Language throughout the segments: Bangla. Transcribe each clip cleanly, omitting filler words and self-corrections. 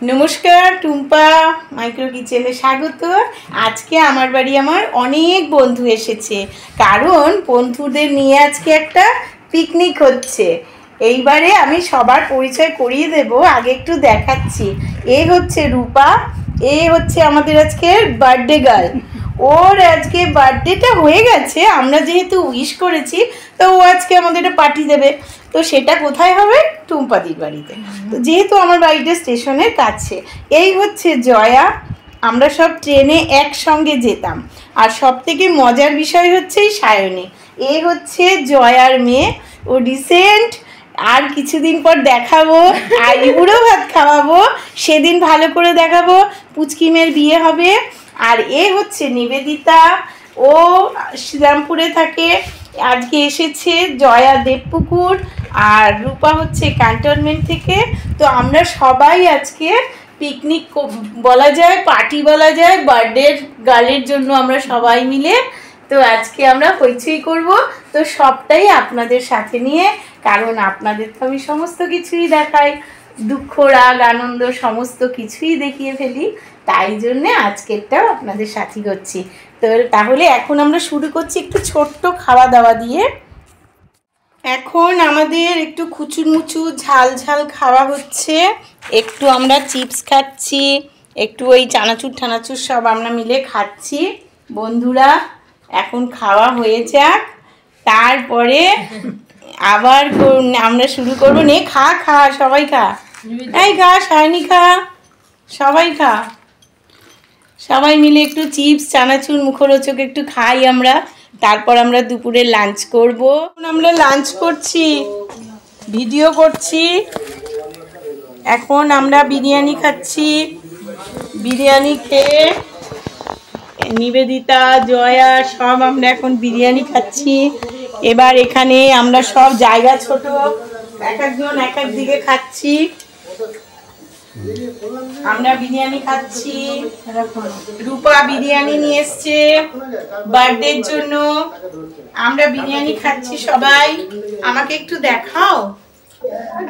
नमस्कार टुम्पा माइक्रो किचेने स्वागत। आज के आमार बाड़ी आमार अनेक बंधु एसेछे कारण बंधुदेर निये आजके एकटा पिकनिक होच्छे। एइबारे आमी सबार परिचय करिये देब। आगे एकटु देखाच्छि ए होच्छे रूपा, ए होच्छे आमादेर आजकेर बार्थडे गार्ल। ओर आजके बार्थडेटा हये गेछे, आमरा जेहेतु उइश करेछि तो ओ आजके आमादेर पार्टी देबे। तो सेटा कोथाय होबे? टुम्पादिर बाड़ीते। तो जेहेतु आमार बाड़ीटा स्टेशनेर काछे। एई होच्छे जया। आमरा सब ट्रेने एकसंगे जेताम और सबथेके मजार विषय होच्छे सायनी। ए होच्छे जयार मेये। ओ रिसेंट আর কিছুদিন পর দেখাবো আইবুড়ো ভাত খাওয়াবো, সেদিন ভালো করে দেখাবো। পুচকিমের বিয়ে হবে। আর এ হচ্ছে নিবেদিতা, ও শ্রীরামপুরে থাকে, আজকে এসেছে। জয়া দেবপুকুর আর রূপা হচ্ছে ক্যান্টনমেন্ট থেকে। তো আমরা সবাই আজকে পিকনিক বলা যায়, পার্টি বলা যায়, বার্থডে গার্লের জন্য আমরা সবাই মিলে তো আজকে আমরা হইচই করব। তো সবটাই আপনাদের সাথে নিয়ে, কারণ আপনাদের তো আমি সমস্ত কিছুই দেখাই, দুঃখ রাগ আনন্দ সমস্ত কিছুই দেখিয়ে ফেলি, তাই জন্যে আজকেরটাও আপনাদের সাথী করছি। তো তাহলে এখন আমরা শুরু করছি একটু ছোট্ট খাওয়া দাওয়া দিয়ে। এখন আমাদের একটু খুচুরমুচু ঝাল ঝাল খাওয়া হচ্ছে। একটু আমরা চিপস খাচ্ছি, একটু ওই চানাচুর ঠানাচুর সব আমরা মিলে খাচ্ছি বন্ধুরা। এখন খাওয়া হয়ে যাক, তারপরে আবার আমরা শুরু করবো। নে খা খা সবাই খা, এই খা সায়নি খা, সবাই খা, সবাই মিলে একটু চিপস চানাচুর মুখরোচক একটু খাই আমরা। তারপর আমরা দুপুরে লাঞ্চ করব। আমরা লাঞ্চ করছি, ভিডিও করছি। এখন আমরা বিরিয়ানি খাচ্ছি। বিরিয়ানি খেয়ে নিবেদিতা জয়া সব আমরা এখন বিরিয়ানি খাচ্ছি। এবার এখানে আমরা সব জায়গা ছোট, এক একজন এক এক দিকে খাচ্ছি। আমরা বিরিয়ানি খাচ্ছি। রূপা বিরিয়ানি নিয়ে এসছে বার্থডের জন্য। আমরা বিরিয়ানি খাচ্ছি সবাই। আমাকে একটু দেখাও।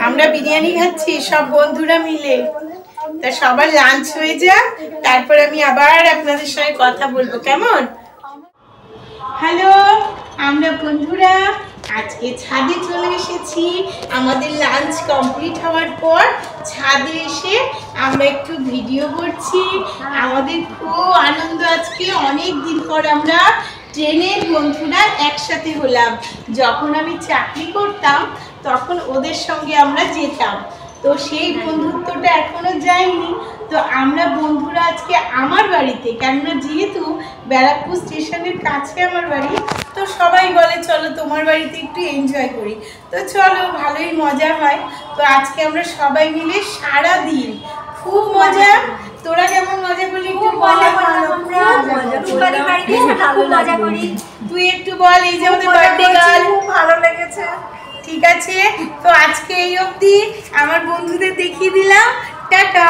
আমরা বিরিয়ানি খাচ্ছি সব বন্ধুরা মিলে। তা সবার লাঞ্চ হয়ে যাক, তারপর আমি আবার আপনাদের সঙ্গে কথা বলবো, কেমন? হ্যালো, আমরা বন্ধুরা আজকে ছাদে চলে এসেছি। আমাদের লাঞ্চ কমপ্লিট হওয়ার পর ছাদে এসে আমরা একটু ভিডিও করছি। আমাদের খুব আনন্দ, আজকে অনেক দিন পর আমরা ট্রেনের বন্ধুরা একসাথে হলাম। যখন আমি চাকরি করতাম তখন ওদের সঙ্গে আমরা যেতাম, তো সেই বন্ধুত্বটা এখনো যায়নি। তো আমরা বন্ধুরা আজকে আমার বাড়িতে, কেননা যেহেতু ব্যারাকপুর স্টেশনের কাছে আমার বাড়ি, তো সবাই বলে চলো তোমার বাড়িতে একটু এনজয় করি। তো চলো, ভালোই মজা হয়। তো আজকে আমরা সবাই মিলে সারা দিন খুব মজা। তোরা কেমন মজা করলি একটু বল। তুই একটু বল। এই যে আমাদের বার্থডে গার্ল, খুব ভালো লেগেছে। ঠিক আছে, তো আজকে এই অবধি আমার বন্ধুদের দেখিয়ে দিলাম। টাটা।